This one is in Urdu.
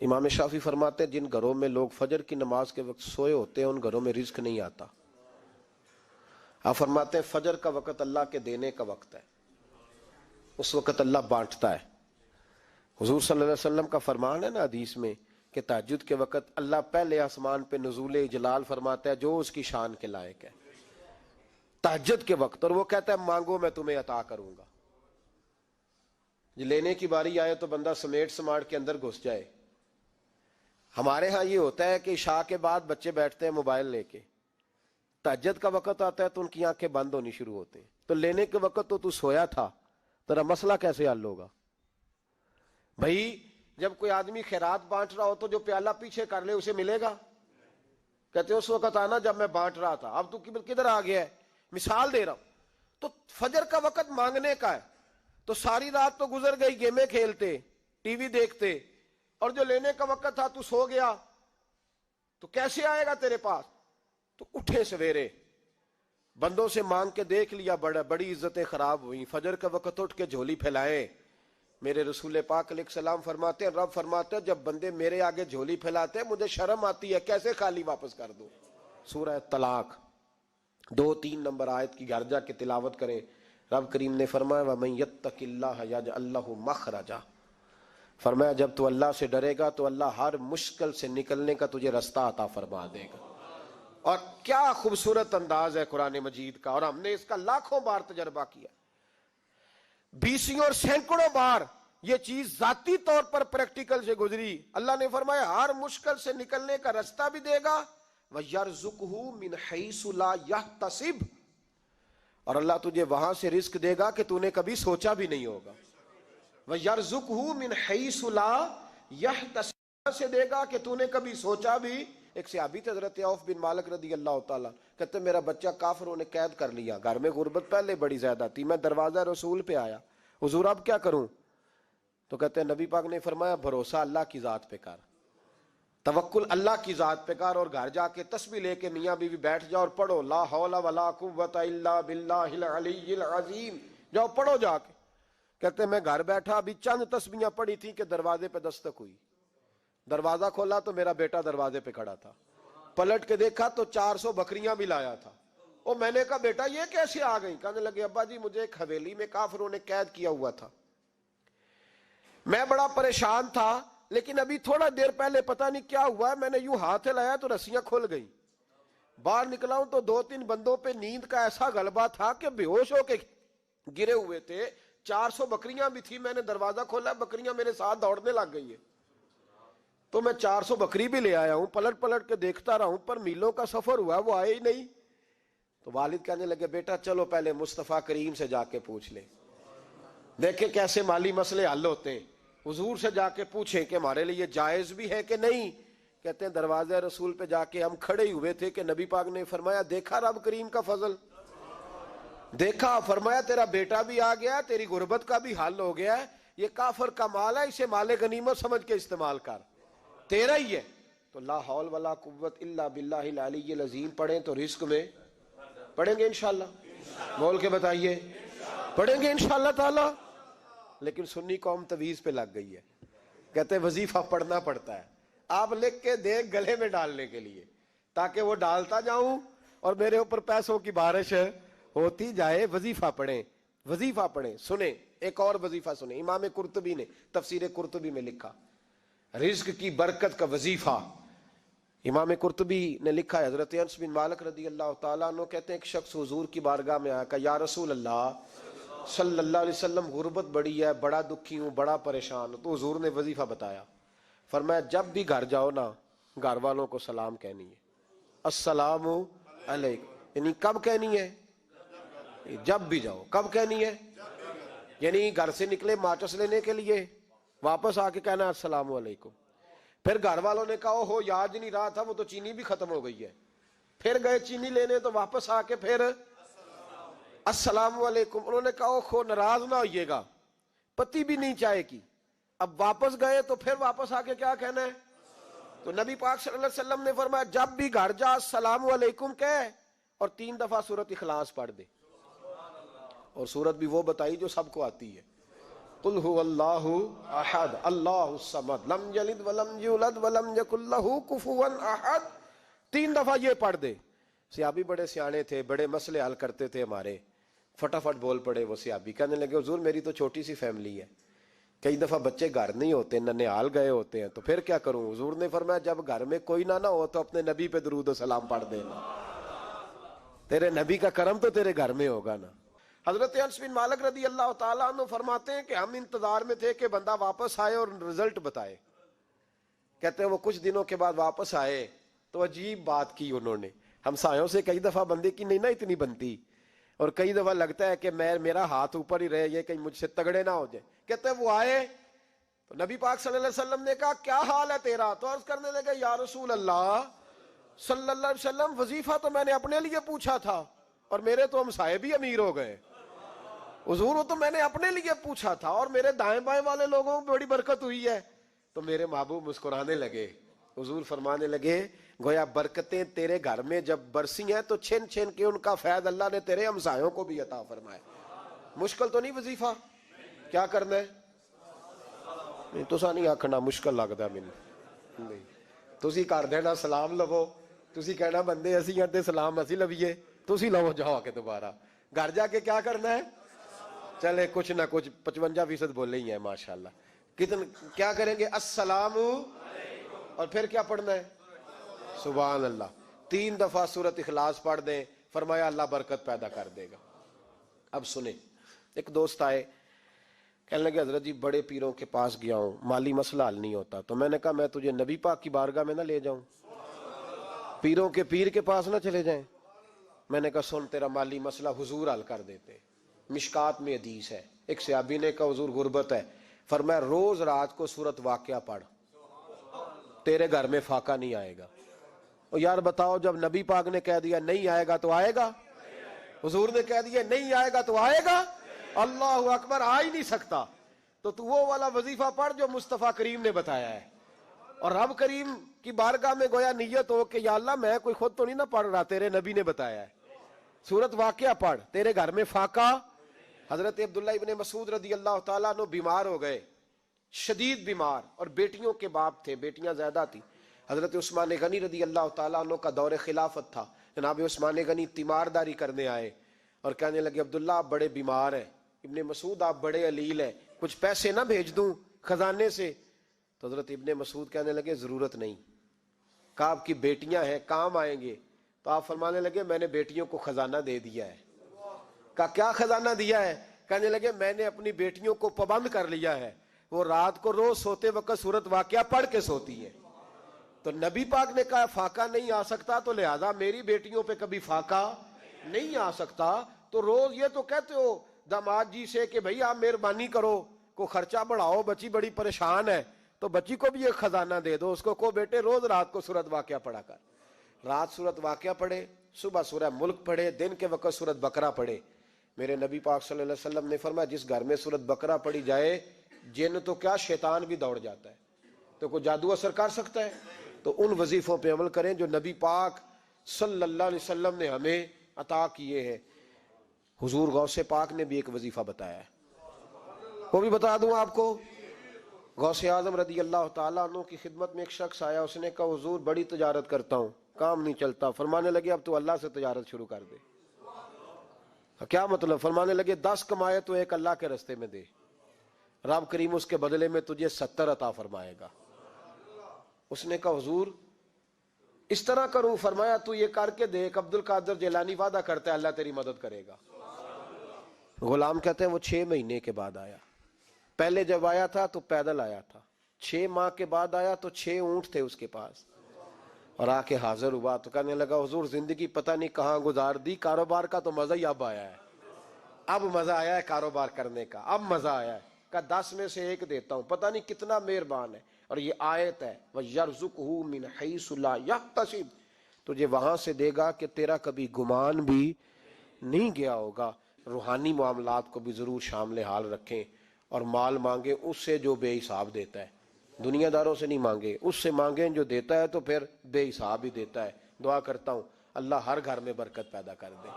امام شافعی فرماتے ہیں جن گھروں میں لوگ فجر کی نماز کے وقت سوئے ہوتے ہیں ان گھروں میں رزق نہیں آتا۔ آپ فرماتے ہیں فجر کا وقت اللہ کے دینے کا وقت ہے، اس وقت اللہ بانٹتا ہے۔ حضور صلی اللہ علیہ وسلم کا فرمان ہے نا حدیث میں کہ تہجد کے وقت اللہ پہلے آسمان پہ نزول جلال فرماتا ہے جو اس کی شان کے لائق ہے تہجد کے وقت، اور وہ کہتا ہے مانگو میں تمہیں عطا کروں گا۔ لینے کی باری آئے تو بندہ سمیٹ سماٹ کے اندر گھس جائے۔ ہمارے ہاں یہ ہوتا ہے کہ عشاء کے بعد بچے بیٹھتے ہیں موبائل لے کے، تہجد کا وقت آتا ہے تو ان کی آنکھیں بند ہونی شروع ہوتے ہیں، تو لینے کے وقت تو سویا تھا، تیرا مسئلہ کیسے حل ہوگا؟ بھائی جب کوئی آدمی خیرات بانٹ رہا ہو تو جو پیالہ پیچھے کر لے اسے ملے گا؟ کہتے اس وقت آنا جب میں بانٹ رہا تھا، اب تو کدھر آ گیا ہے؟ مثال دے رہا ہوں۔ تو فجر کا وقت مانگنے کا ہے، تو ساری رات تو گزر گئی گیمیں کھیلتے، ٹی وی دیکھتے، اور جو لینے کا وقت تھا تو سو گیا، تو کیسے آئے گا تیرے پاس؟ تو اٹھے سویرے، بندوں سے مانگ کے دیکھ لیا، بڑی عزتیں خراب ہوئی، فجر کا وقت اٹھ کے جھولی پھیلائے۔ میرے رسول پاک علیہ السلام فرماتے ہیں، رب فرماتے ہیں جب بندے میرے آگے جھولی پھیلاتے ہیں مجھے شرم آتی ہے، کیسے خالی واپس کر دوں؟ سورہ طلاق 2-3 نمبر آیت کی گھر جا کے تلاوت کریں۔ رب کریم نے فرمایا وَمَن يَتَّقِ اللَّهَ يَجْعَل لَّهُ مَخْرَجًا، فرمایا جب تو اللہ سے ڈرے گا تو اللہ ہر مشکل سے نکلنے کا تجھے رستہ عطا فرما دے گا۔ اور کیا خوبصورت انداز ہے قرآن مجید کا، اور ہم نے اس کا لاکھوں بار تجربہ کیا، بیسوں اور سینکڑوں بار یہ چیز ذاتی طور پر پریکٹیکل سے گزری۔ اللہ نے فرمایا ہر مشکل سے نکلنے کا رستہ بھی دے گا، وَيَرْزُقْهُ مِنْ حَيْثُ لَا يَحْتَسِبُ، اور اللہ تجھے وہاں سے رزق دے گا کہ تو نے کبھی سوچا بھی نہیں ہوگا۔ وَيَرْزُقْهُ مِنْ حَيْثُ لَا يَحْتَسِبُ، سے دے گا کہ تو نے کبھی سوچا بھی۔ ایک صحابی تھے حضرت عوف بن مالک رضی اللہ تعالیٰ، کہتے میرا بچہ کافروں نے قید کر لیا، گھر میں غربت پہلے بڑی زیادہ تھی، میں دروازہ رسول پہ آیا، حضور اب کیا کروں؟ تو کہتے ہیں نبی پاک نے فرمایا بھروسہ اللہ کی ذات پہ کر، توکل اللہ کی ذات پہ کر، اور گھر جا کے تسبیح لے کے میاں بیوی بیٹھ جاؤ اور پڑھو لا حول ولا قوت الا باللہ العلی العظیم، جاؤ پڑھو جا کے۔ کہتے میں گھر بیٹھا، ابھی چند تسبیحاں پڑھی تھیں کہ دروازے پہ دستک ہوئی، دروازہ کھولا تو میرا بیٹا دروازے پہ کھڑا تھا، پلٹ کے دیکھا تو 400 بکریاں بھی لایا تھا۔ اور میں نے کہا بیٹا یہ کیسے آ گئی؟ کہنے لگے ابا جی مجھے ایک حویلی میں کافروں نے قید کیا ہوا تھا، میں بڑا پریشان تھا، لیکن ابھی تھوڑا دیر پہلے پتہ نہیں کیا ہوا ہے، میں نے یوں ہاتھ لایا تو رسیاں کھل گئی، باہر نکلا ہوں تو 2-3 بندوں پہ نیند کا ایسا غلبہ تھا کہ بے ہوش ہو کے گرے ہوئے تھے، 400 بکریاں بھی تھی، میں نے دروازہ کھولا، بکریاں میرے ساتھ دوڑنے لگ گئی ہیں، تو میں 400 بکری بھی لے آیا ہوں، پلٹ پلٹ کے دیکھتا رہا ہوں، پر میلوں کا سفر ہوا وہ آئے ہی نہیں۔ تو والد کہنے لگے بیٹا چلو پہلے مصطفیٰ کریم سے جا کے پوچھ لیں، دیکھیں کیسے مالی مسئلے حل ہوتے ہیں، حضور سے جا کے پوچھیں کہ ہمارے لیے جائز بھی ہے کہ نہیں۔ کہتے ہیں دروازہ رسول پہ جا کے ہم کھڑے ہی ہوئے تھے کہ نبی پاک نے فرمایا دیکھا رب کریم کا فضل، دیکھا، فرمایا تیرا بیٹا بھی آ گیا، تیری غربت کا بھی حل ہو گیا ہے، یہ کافر کا مال ہے، اسے مال غنیمت سمجھ کے استعمال کر، تیرا ہی ہے۔ تو لا حول ولا قوت الا باللہ العلی العظیم پڑھیں تو رزق میں پڑھیں گے انشاءاللہ، بول کے بتائیے پڑھیں گے انشاءاللہ تعالی۔ لیکن سنی قوم تویز پہ لگ گئی ہے، کہتے وظیفہ پڑھنا پڑتا ہے، آپ لکھ کے دیں گلے میں ڈالنے کے لیے تاکہ وہ ڈالتا جاؤں اور میرے اوپر پیسوں کی بارش ہوتی جائے۔ وظیفہ پڑھیں، وظیفہ پڑھیں۔ سنیں ایک اور وظیفہ سنیں، امام قرطبی نے تفسیر قرطبی میں لکھا رزق کی برکت کا وظیفہ۔ امام قرطبی نے لکھا ہے حضرت انس بن مالک رضی اللہ تعالیٰ عنہ کہتے ہیں ایک شخص حضور کی بارگاہ میں آیا، کہا یا رسول اللہ صلی اللہ علیہ وسلم غربت بڑی ہے، بڑا دکھی ہوں، بڑا پریشان ہوں۔ تو حضور نے وظیفہ بتایا، فرمایا جب بھی گھر جاؤ نا گھر والوں کو سلام کہنی ہے، السلام علیکم، یعنی کب کہنی ہے؟ جب بھی جاؤ۔ کب کہنی ہے؟ یعنی گھر سے نکلے ماچس لینے کے لیے، واپس آ کے کہنا السلام علیکم۔ پھر گھر والوں نے کہا ہو یاد نہیں رہا تھا، وہ تو چینی بھی ختم ہو گئی ہے، پھر گئے چینی لینے تو واپس آ کے پھر السلام علیکم۔ انہوں نے کہا خو ناراض نہ ہوئیے گا، پتی بھی نہیں چائے کی، اب واپس گئے تو پھر واپس آ کے کیا کہنا ہے؟ تو نبی پاک صلی اللہ علیہ وسلم نے فرمایا جب بھی گھر جا السلام علیکم کہے اور 3 دفعہ سورۃ اخلاص پڑھ دے، اور سورت بھی وہ بتائی جو سب کو آتی ہے، قل هو اللہ احد اللہ الصمد لم یلد ولم یولد ولم یکن لہ کفوا احد. 3 دفعہ یہ پڑھ دے. صحابی بڑے سیانے تھے, بڑے مسئلے حل کرتے تھے ہمارے. فٹافٹ بول پڑے وہ صحابی, کہنے لگے حضور میری تو چھوٹی سی فیملی ہے, کئی دفعہ بچے گھر نہیں ہوتے, ننھیال گئے ہوتے ہیں, تو پھر کیا کروں؟ حضور نے فرمایا جب گھر میں کوئی نہ ہو تو اپنے نبی پہ درود و سلام پڑھ دینا, تیرے نبی کا کرم تو تیرے گھر میں ہوگا نا. حضرت انس بن مالک رضی اللہ تعالیٰ عنہ فرماتے ہیں کہ ہم انتظار میں تھے کہ بندہ واپس آئے اور رزلٹ بتائے. کہتے ہیں وہ کچھ دنوں کے بعد واپس آئے تو عجیب بات کی انہوں نے. ہمسایوں سے کئی دفعہ بندے کی نہیں نا اتنی بنتی, اور کئی دفعہ لگتا ہے کہ میرا ہاتھ اوپر ہی رہے, یہ کہیں مجھ سے تگڑے نہ ہو جائے. کہتے ہیں وہ آئے تو نبی پاک صلی اللہ علیہ وسلم نے کہا کیا حال ہے تیرا؟ تو عرض کرنے لگے یا رسول اللہ صلی اللہ علیہ وسلم وظیفہ تو میں نے اپنے لیے پوچھا تھا اور میرے تو ہمسائے بھی امیر ہو گئے. حضور وہ تو میں نے اپنے لیے پوچھا تھا اور میرے دائیں بائیں والے لوگوں کو بڑی برکت ہوئی ہے. تو میرے محبوب مسکرانے لگے. حضور فرمانے لگے گویا برکتیں تیرے گھر میں جب برسی ہیں تو چھن چھن کے ان کا فیض اللہ نے تیرے ہمسایوں کو بھی عطا فرمایا. مشکل تو نہیں وظیفہ, کیا کرنا ہے؟ نہیں تو نہیں آکھنا مشکل لگتا مینوں نہیں, تسی کر دینا سلام لو, تسی کہنا بندے اسی ہیں تے سلام اسی لویے, تسی لو جاؤ کے دوبارہ گھر جا کے کیا کرنا ہے. چلے کچھ نہ کچھ 55% بولے ہی ہیں ماشاءاللہ. کیا کریں گے؟ السلام, اور پھر کیا پڑھنا ہے؟ سبحان اللہ. 3 دفعہ سورۃ اخلاص پڑھ دیں, فرمایا اللہ برکت پیدا کر دے گا. اب سنیں, ایک دوست آئے, کہنے لگے حضرت جی بڑے پیروں کے پاس گیا ہوں, مالی مسئلہ حل نہیں ہوتا. تو میں نے کہا میں تجھے نبی پاک کی بارگاہ میں نہ لے جاؤں, پیروں کے پیر کے پاس نہ چلے جائیں. میں نے کہا سن تیرا مالی مسئلہ حضور حل کر دیتے. مشکات میں حدیث ہے, ایک صحابی نے کہا حضور غربت ہے, فرمایا روز رات کو سورۃ واقعہ پڑھ, تیرے گھر میں فاقہ نہیں آئے گا. اور یار بتاؤ جب نبی پاک نے کہہ دیا نہیں آئے گا تو آئے گا, حضور نے کہہ دیا نہیں آئے گا تو آئے گا, اللہ اکبر, آ ہی نہیں سکتا. تو وہ والا وظیفہ پڑھ جو مصطفیٰ کریم نے بتایا ہے, اور رب کریم کی بارگاہ میں گویا نیت ہو کہ یا اللہ میں کوئی خود تو نہیں نہ پڑھ رہا, تیرے نبی نے بتایا ہے. سورۃ واقعہ پڑھ, تیرے گھر میں فاقہ. حضرت عبداللہ ابن مسعود رضی اللہ تعالیٰ عنہ بیمار ہو گئے, شدید بیمار, اور بیٹیوں کے باپ تھے, بیٹیاں زیادہ تھی. حضرت عثمان غنی رضی اللہ تعالیٰ عنہ کا دور خلافت تھا. جناب عثمان غنی تیمارداری کرنے آئے اور کہنے لگے عبداللہ آپ بڑے بیمار ہیں, ابن مسعود آپ بڑے علیل ہیں, کچھ پیسے نہ بھیج دوں خزانے سے؟ تو حضرت ابن مسعود کہنے لگے ضرورت نہیں, کہا آپ کی بیٹیاں ہیں کام آئیں گے. تو آپ فرمانے لگے میں نے بیٹیوں کو خزانہ دے دیا ہے. کہا کیا خزانہ دیا ہے؟ کہنے لگے میں نے اپنی بیٹیوں کو پابند کر لیا ہے, وہ رات کو روز سوتے وقت سورۃ واقعہ پڑھ کے سوتی ہے. تو نبی پاک نے کہا فاقہ نہیں آ سکتا, تو لہذا میری بیٹیوں پہ کبھی فاقہ نہیں آ سکتا. تو روز یہ تو کہتے ہو داماد جی سے کہ بھئی آپ مہربانی کرو, کو خرچہ بڑھاؤ, بچی بڑی پریشان ہے, تو بچی کو بھی ایک خزانہ دے دو, اس کو بیٹے روز رات کو سورۃ واقعہ پڑھا کر. رات سورۃ واقعہ پڑھے, صبح سورہ ملک پڑھے, دن کے وقت سورۃ بقرہ پڑھے. میرے نبی پاک صلی اللہ علیہ وسلم نے فرمایا جس گھر میں سورۃ بقرہ پڑھی جائے جن تو کیا شیطان بھی دوڑ جاتا ہے. تو کوئی جادو اثر کر سکتا ہے؟ تو ان وظیفوں پہ عمل کریں جو نبی پاک صلی اللہ علیہ وسلم نے ہمیں عطا کیے ہیں. حضور غوث پاک نے بھی ایک وظیفہ بتایا ہے, وہ بھی بتا دوں آپ کو. غوث اعظم رضی اللہ تعالیٰ عنہ کی خدمت میں ایک شخص آیا, اس نے کہا حضور بڑی تجارت کرتا ہوں, کام نہیں چلتا. فرمانے لگے اب تو اللہ سے تجارت شروع کر دے. کیا مطلب؟ فرمانے لگے 10 کمائے تو ایک اللہ کے رستے میں دے, رب کریم اس کے بدلے میں تجھے 70 عطا فرمائے گا. اس نے کہا حضور اس طرح کروں؟ فرمایا تو یہ کر کے دیکھ, عبد القادر جیلانی وعدہ کرتا ہے اللہ تیری مدد کرے گا. غلام کہتے ہیں وہ 6 مہینے کے بعد آیا. پہلے جب آیا تھا تو پیدل آیا تھا, 6 ماہ کے بعد آیا تو 6 اونٹ تھے اس کے پاس, اور آ کے حاضر ہوا تو کہنے لگا حضور زندگی پتہ نہیں کہاں گزار دی, کاروبار کا تو مزہ ہی اب آیا ہے, اب مزہ آیا ہے کاروبار کرنے کا, اب مزہ آیا ہے. کہا 10 میں سے 1 دیتا ہوں, پتہ نہیں کتنا مہربان ہے. اور یہ آیت ہے وَيَرْزُقْهُ مِنْ حَيْثُ لَا يَحْتَسِبُ, تجھے وہاں سے دے گا کہ تیرا کبھی گمان بھی نہیں گیا ہوگا. روحانی معاملات کو بھی ضرور شامل حال رکھیں, اور مال مانگیں اس سے جو بے حساب دیتا ہے, دنیا داروں سے نہیں مانگے, اس سے مانگیں جو دیتا ہے تو پھر بے حساب ہی دیتا ہے. دعا کرتا ہوں اللہ ہر گھر میں برکت پیدا کر دے.